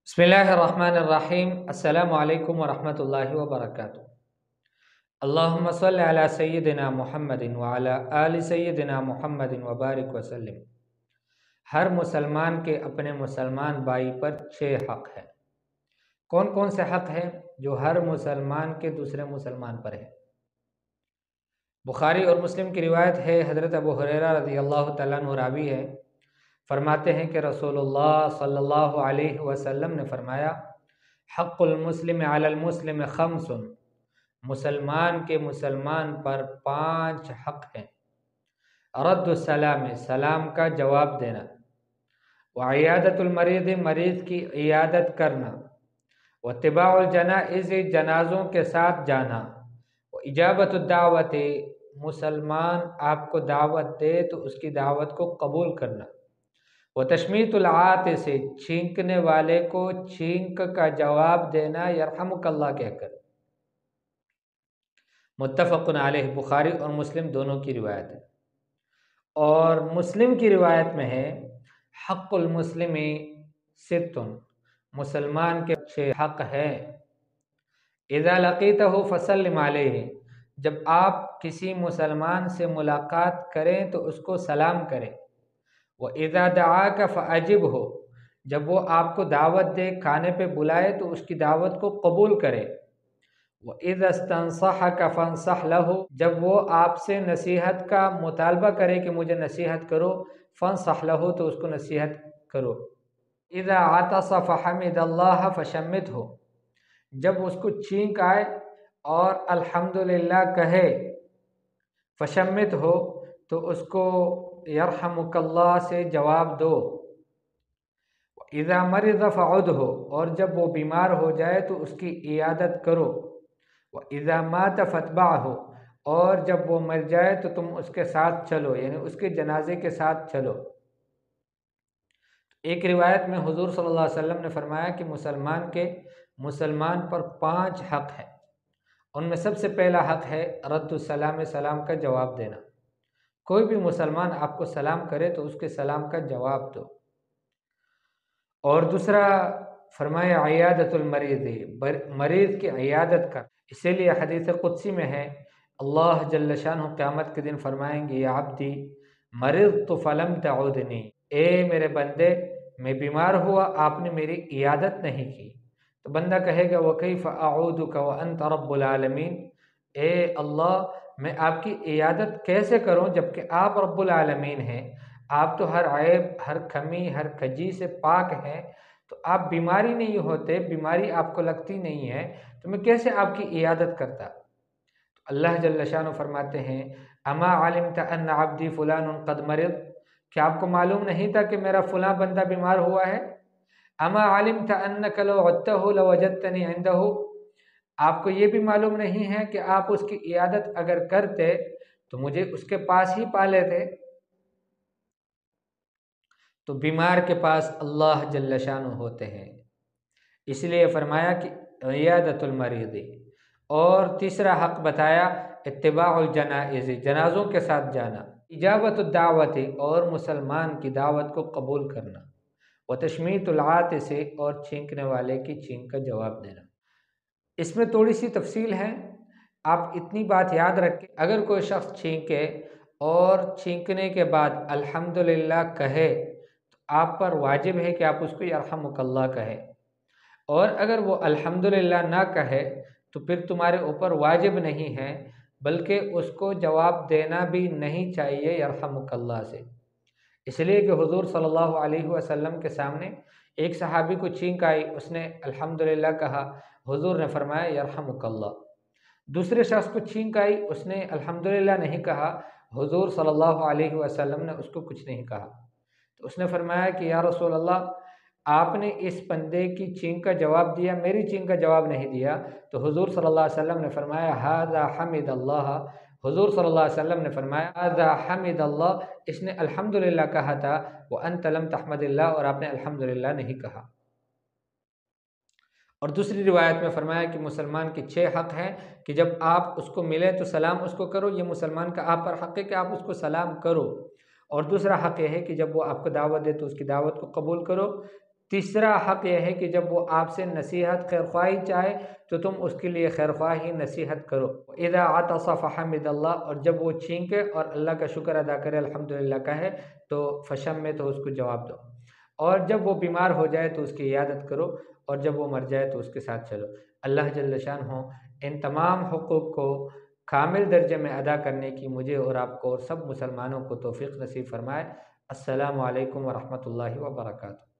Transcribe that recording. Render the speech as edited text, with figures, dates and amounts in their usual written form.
बिस्मिल्लाहिर्रहमानिर्रहीम। अस्सलामु अलैकुम वरहमतुल्लाहि वबरकातुहू। अल्लाहुम्मा सल्लि अला सय्यिदिना मुहम्मदिन व अला आलि सय्यिदिना मुहम्मदिन व बारिक वसल्लिम। हर मुसलमान के अपने मुसलमान भाई पर 6 हक़ हैं। कौन कौन से हक़ हैं जो हर मुसलमान के दूसरे मुसलमान पर है? बुखारी और मुस्लिम की रिवायत है, हज़रत अबू हुरैरा रज़ियल्लाहु तआला अन्हु रावी है, फरमाते हैं कि रसूलुल्लाह सल्लल्लाहु अलैहि वसल्लम ने फरमाया, हक़्क़ुल मुस्लिम अलल मुस्लिम खम्सुन, मुसलमान के मुसलमान पर 5 हक़ हैं। रद्दुस सलाम, सलाम का जवाब देना, व इयादतुल मरीद, मरीज़ की इयादत करना, व इत्तिबाउल जनाइज़, जनाज़ों के साथ जाना, व इजाबतुद दावत, मुसलमान आपको दावत दे तो उसकी दावत को कबूल करना, व तशमीतुल आतिस, छींकने वाले को छींक का जवाब देना यरहमुकल्लाह कहकर। मुत्तफ़क़ुन अलैह, बुखारी और मुस्लिम दोनों की रिवायत है। और मुस्लिम की रिवायत में है, हक़्क़ुल मुस्लिमी सित्तुन, मुसलमान के 6 हक़ हैं। इज़ा लक़ीतहु फ़सल्लिम अलैहि, जब आप किसी मुसलमान से मुलाकात करें तो उसको सलाम करें। व इज़ा दआका फ़अजिबहु, जब वो आपको दावत दे, खाने पे बुलाए तो उसकी दावत को कबूल करे। व इज़ा इस्तंसहका फ़ंसह लहु, जब वो आपसे नसीहत का मुतालबा करे कि मुझे नसीहत करो, फ़ंसह लहु, तो उसको नसीहत करो। इज़ा आतस फ़हमिदल्लाह फ़शम्मितहु, जब उसको छींक आए और अल्हम्दुलिल्लाह कहे, फ़शम्मितहु, तो उसको यरहमुकल्लाह से जवाब दो। इज़ा मरिज़ फ़उदहु, और जब वो बीमार हो जाए तो उसकी इयादत करो। व इज़ा मात फ़तबअहु, और जब वो मर जाए तो तुम उसके साथ चलो, यानी उसके जनाजे के साथ चलो। एक रिवायत में हुज़ूर सल्लल्लाहु अलैहि वसल्लम ने फरमाया कि मुसलमान पर 5 हक़ हैं। उनमें सबसे पहला हक़ है रद्दुस सलाम, सलाम का जवाब देना। कोई भी मुसलमान आपको सलाम करे तो उसके सलाम का जवाब दो। और दूसरा फरमाया इयादतुल मरीज़, मरीज़ की इयादत कर। इसीलिए हदीस कुदसी में है, अल्लाह जल्ल शानुहु क़यामत के दिन फरमाएंगे, या अब्दी मरिज़्तु फ़लम तउदनी, ए मेरे बंदे, मैं बीमार हुआ, आपने मेरी इयादत नहीं की। तो बंदा कहेगा, व कैफ़ अऊदुका व अंत रब्बुल आलमीन, ए अल्लाह, मैं आपकी इयादत कैसे करूं जबकि आप रब्बुल आलमीन हैं। आप तो हर ऐब, हर कमी, हर खजी से पाक हैं। तो आप बीमारी नहीं होते, बीमारी आपको लगती नहीं है, तो मैं कैसे आपकी इयादत करता। तो अल्लाह जल्ल शानु फरमाते हैं, अमा अलिमत अन्न अब्दी फुलानुन क़द मरिद, क्या आपको मालूम नहीं था कि मेरा फलां बंदा बीमार हुआ है। अमा अलिमत अन्नक लौ अद्तहु लवजदतनी इंदहु, आपको ये भी मालूम नहीं है कि आप उसकी इयादत अगर करते तो मुझे उसके पास ही पा लेते। तो बीमार के पास अल्लाह जल्ल शानु होते हैं, इसलिए फरमाया कि इयादतुल मरीज़। और तीसरा हक़ बताया इत्तिबाउल जनाइज़, जनाज़ों के साथ जाना, इजाबतुद दावत, और मुसलमान की दावत को कबूल करना, व तशमीतुल आतिस, और छींकने वाले की छींक का जवाब देना। इसमें थोड़ी सी तफसील है, आप इतनी बात याद रखें, अगर कोई शख्स छींके और छींकने के बाद अल्हम्दुलिल्लाह कहे तो आप पर वाजिब है कि आप उसको यरहमुकल्लाह कहे। और अगर वो अल्हम्दुलिल्लाह ना कहे तो फिर तुम्हारे ऊपर वाजिब नहीं है, बल्कि उसको जवाब देना भी नहीं चाहिए यरहमुकल्लाह से। इसलिए कि हुज़ूर सल्लल्लाहु अलैहि वसल्लम के सामने एक सहाबी को छींक आई, उसने अल्हम्दुलिल्लाह कहा, हुज़ूर ने फरमाया यरहमुकल्लाह। दूसरे शख्स को छींक आई, उसने अल्हम्दुलिल्लाह नहीं कहा, हुज़ूर सल्लल्लाहु अलैहि वसल्लम ने उसको कुछ नहीं कहा। तो उसने फरमाया कि या रसूल अल्लाह, आपने इस बंदे की छींक का जवाब दिया, मेरी छींक का जवाब नहीं दिया। तो हुज़ूर सल्लल्लाहु अलैहि वसल्लम ने फरमाया हाज़ा हमिदल्लाह, हुज़ूर सल्लल्लाहु अलैहि वसल्लम ने फरमाया हाज़ा हमिदल्लाह, इसने अल्हम्दुलिल्लाह कहा था, व अंत लम तहमदिल्लाह, और आपने अल्हम्दुलिल्लाह नहीं कहा। और दूसरी रिवायत में फरमाया कि मुसलमान के 6 हक़ हैं कि जब आप उसको मिले तो सलाम उसको करो, ये मुसलमान का आप पर हक़ है कि आप उसको सलाम करो। और दूसरा हक़ यह है कि जब वो आपको दावत दे तो उसकी दावत को कबूल करो। تیسرا حق یہ ہے کہ جب وہ آپ سے نصیحت خیر خواہی چاہے تو تم اس کے لیے خیر خواہی نصیحت کرو۔ اذا عطس فحمد اللہ، اور جب وہ چھینکے اور اللہ کا شکر ادا کرے الحمدللہ کہے تو فشمت، تو اس کو جواب دو، اور جب وہ بیمار ہو جائے تو اس کی عیادت کرو، اور جب وہ مر جائے تو اس کے ساتھ چلو۔ اللہ جل شانہ ان تمام حقوق کو کامل درجے میں ادا کرنے کی مجھے اور آپ کو اور سب مسلمانوں کو توفیق نصیب فرمائے۔ السلام علیکم ورحمۃ اللہ وبرکاتہ۔